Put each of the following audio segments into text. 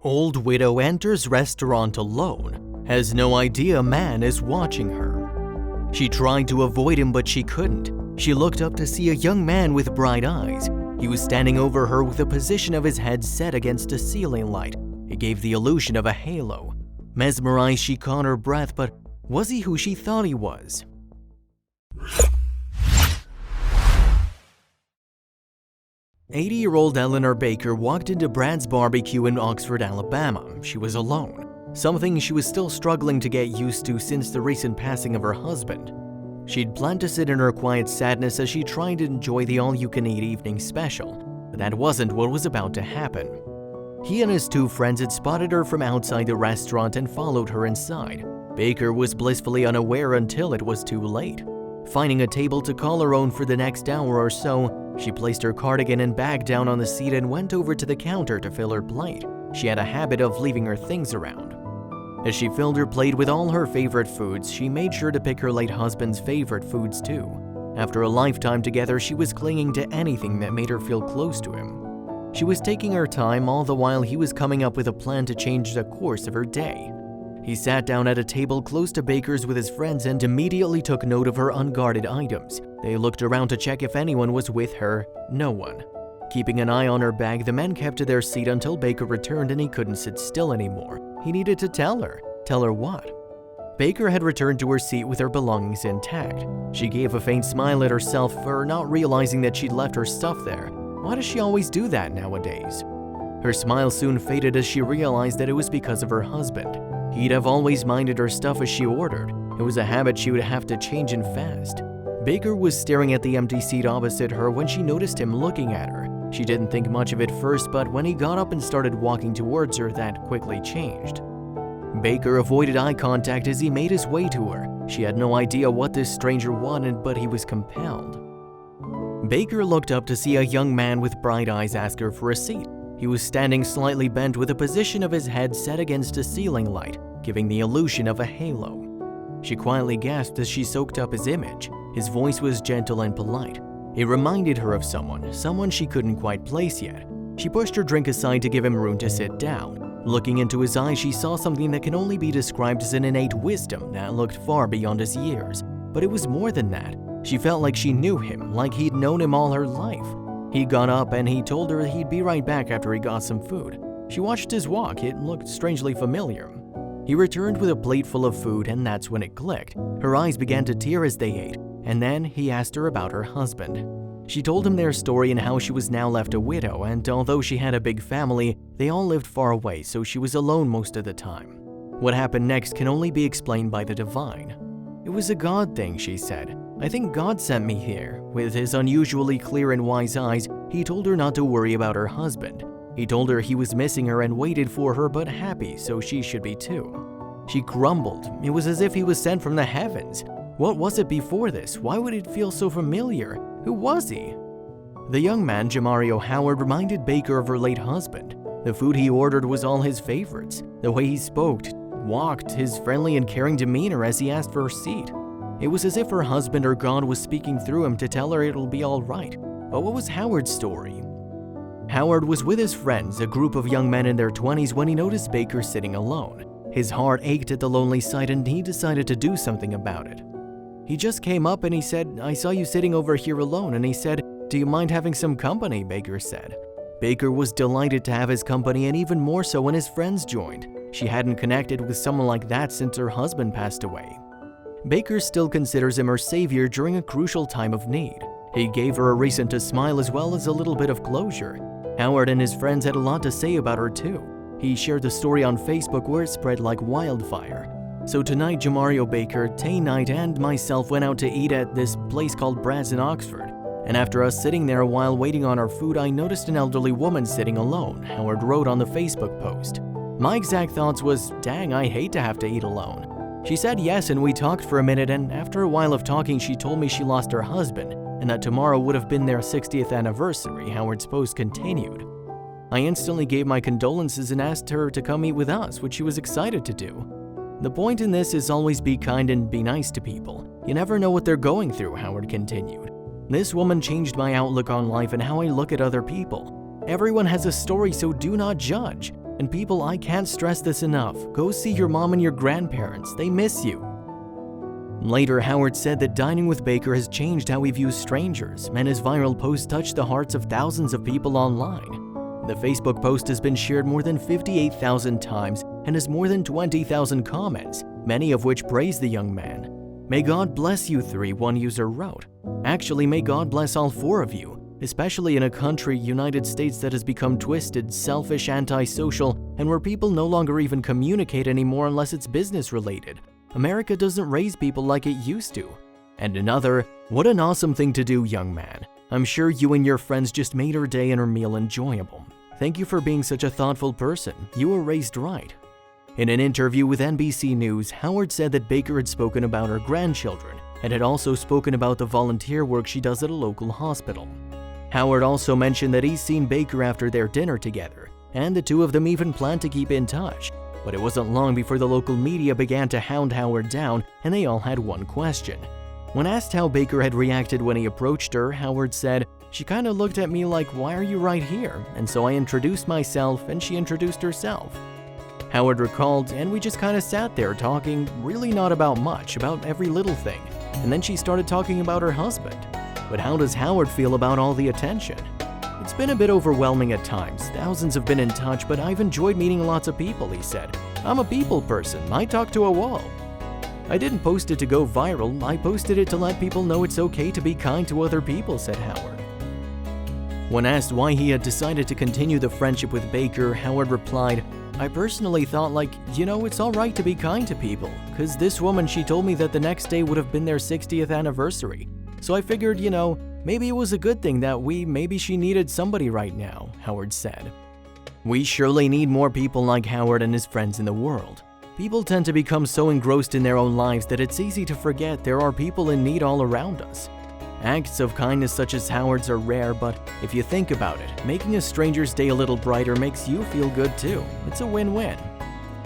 Old widow enters restaurant alone, has no idea man is watching her. She tried to avoid him but she couldn't. She looked up to see a young man with bright eyes. He was standing over her with the position of his head set against a ceiling light. It gave the illusion of a halo. Mesmerized, she caught her breath, but was he who she thought he was? "80-year-old Eleanor Baker walked into Brad's barbecue in Oxford, Alabama. She was alone, something she was still struggling to get used to since the recent passing of her husband. She'd planned to sit in her quiet sadness as she tried to enjoy the all-you-can-eat evening special, but that wasn't what was about to happen. He and his two friends had spotted her from outside the restaurant and followed her inside. Baker was blissfully unaware until it was too late. Finding a table to call her own for the next hour or so, she placed her cardigan and bag down on the seat and went over to the counter to fill her plate. She had a habit of leaving her things around. As she filled her plate with all her favorite foods, she made sure to pick her late husband's favorite foods too. After a lifetime together, she was clinging to anything that made her feel close to him. She was taking her time, all the while he was coming up with a plan to change the course of her day. He sat down at a table close to Baker's with his friends and immediately took note of her unguarded items. They looked around to check if anyone was with her. No one. Keeping an eye on her bag, the men kept to their seat until Baker returned and he couldn't sit still anymore. He needed to tell her. Tell her what? Baker had returned to her seat with her belongings intact. She gave a faint smile at herself for not realizing that she'd left her stuff there. Why does she always do that nowadays? Her smile soon faded as she realized that it was because of her husband. He'd have always minded her stuff as she ordered. It was a habit she would have to change in fast. Baker was staring at the empty seat opposite her when she noticed him looking at her. She didn't think much of it first, but when he got up and started walking towards her, that quickly changed. Baker avoided eye contact as he made his way to her. She had no idea what this stranger wanted, but he was compelled. Baker looked up to see a young man with bright eyes ask her for a seat. He was standing slightly bent with the position of his head set against a ceiling light, giving the illusion of a halo. She quietly gasped as she soaked up his image. His voice was gentle and polite. It reminded her of someone she couldn't quite place yet. She pushed her drink aside to give him room to sit down. Looking into his eyes, she saw something that can only be described as an innate wisdom that looked far beyond his years. But it was more than that. She felt like she knew him, like he'd known him all her life. He got up and he told her he'd be right back after he got some food. She watched his walk. It looked strangely familiar. He returned with a plate full of food, and that's when it clicked. Her eyes began to tear as they ate, and then he asked her about her husband. She told him their story and how she was now left a widow, and although she had a big family, they all lived far away, so she was alone most of the time. What happened next can only be explained by the divine. "It was a God thing," she said. "I think God sent me here." With his unusually clear and wise eyes, he told her not to worry about her husband. He told her he was missing her and waited for her, but happy, so she should be too. She grumbled. It was as if he was sent from the heavens. What was it before this? Why would it feel so familiar? Who was he? The young man, Jamario Howard, reminded Baker of her late husband. The food he ordered was all his favorites. The way he spoke, walked, his friendly and caring demeanor as he asked for her seat. It was as if her husband or God was speaking through him to tell her it'll be all right. But what was Howard's story? Howard was with his friends, a group of young men in their 20s, when he noticed Baker sitting alone. His heart ached at the lonely sight and he decided to do something about it. He just came up and he said, "I saw you sitting over here alone," and he said, "Do you mind having some company?" Baker said. Baker was delighted to have his company, and even more so when his friends joined. She hadn't connected with someone like that since her husband passed away. Baker still considers him her savior during a crucial time of need. He gave her a reason to smile as well as a little bit of closure. Howard and his friends had a lot to say about her too. He shared the story on Facebook where it spread like wildfire. So tonight, Jamario Baker, Tay Knight, and myself went out to eat at this place called Brad's in Oxford. And after us sitting there a while waiting on our food, I noticed an elderly woman sitting alone, Howard wrote on the Facebook post. My exact thoughts was, dang, I hate to have to eat alone. She said yes, and we talked for a minute, and after a while of talking, she told me she lost her husband, and that tomorrow would have been their 60th anniversary, Howard's post continued. I instantly gave my condolences and asked her to come eat with us, which she was excited to do. The point in this is always be kind and be nice to people. You never know what they're going through, Howard continued. This woman changed my outlook on life and how I look at other people. Everyone has a story, so do not judge. And people, I can't stress this enough. Go see your mom and your grandparents. They miss you. Later, Howard said that dining with Baker has changed how he views strangers, and his viral post touched the hearts of thousands of people online. The Facebook post has been shared more than 58,000 times and has more than 20,000 comments, many of which praise the young man. "May God bless you three," one user wrote. "Actually, may God bless all four of you, especially in a country, United States, that has become twisted, selfish, antisocial, and where people no longer even communicate anymore unless it's business related. America doesn't raise people like it used to." And another, "What an awesome thing to do, young man. I'm sure you and your friends just made her day and her meal enjoyable. Thank you for being such a thoughtful person. You were raised right." In an interview with NBC News, Howard said that Baker had spoken about her grandchildren and had also spoken about the volunteer work she does at a local hospital. Howard also mentioned that he's seen Baker after their dinner together, and the two of them even plan to keep in touch. But it wasn't long before the local media began to hound Howard down, and they all had one question. When asked how Baker had reacted when he approached her, Howard said, "She kinda looked at me like, 'Why are you right here?' And so I introduced myself and she introduced herself." Howard recalled, "And we just kinda sat there talking, really not about much, about every little thing. And then she started talking about her husband." But how does Howard feel about all the attention? "It's been a bit overwhelming at times. Thousands have been in touch, but I've enjoyed meeting lots of people," he said. "I'm a people person. I talk to a wall. I didn't post it to go viral. I posted it to let people know it's okay to be kind to other people," said Howard. When asked why he had decided to continue the friendship with Baker, Howard replied, "I personally thought, it's all right to be kind to people, because this woman, she told me that the next day would have been their 60th anniversary. So I figured, maybe it was a good thing that maybe she needed somebody right now," Howard said. We surely need more people like Howard and his friends in the world. People tend to become so engrossed in their own lives that it's easy to forget there are people in need all around us. Acts of kindness such as Howard's are rare, but if you think about it, making a stranger's day a little brighter makes you feel good too. It's a win-win.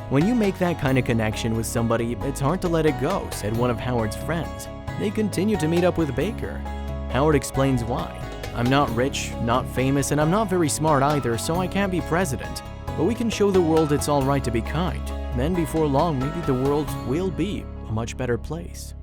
When you make that kind of connection with somebody, it's hard to let it go, said one of Howard's friends. They continue to meet up with Baker. Howard explains why. "I'm not rich, not famous, and I'm not very smart either, so I can't be president. But we can show the world it's all right to be kind. Then before long, maybe the world will be a much better place."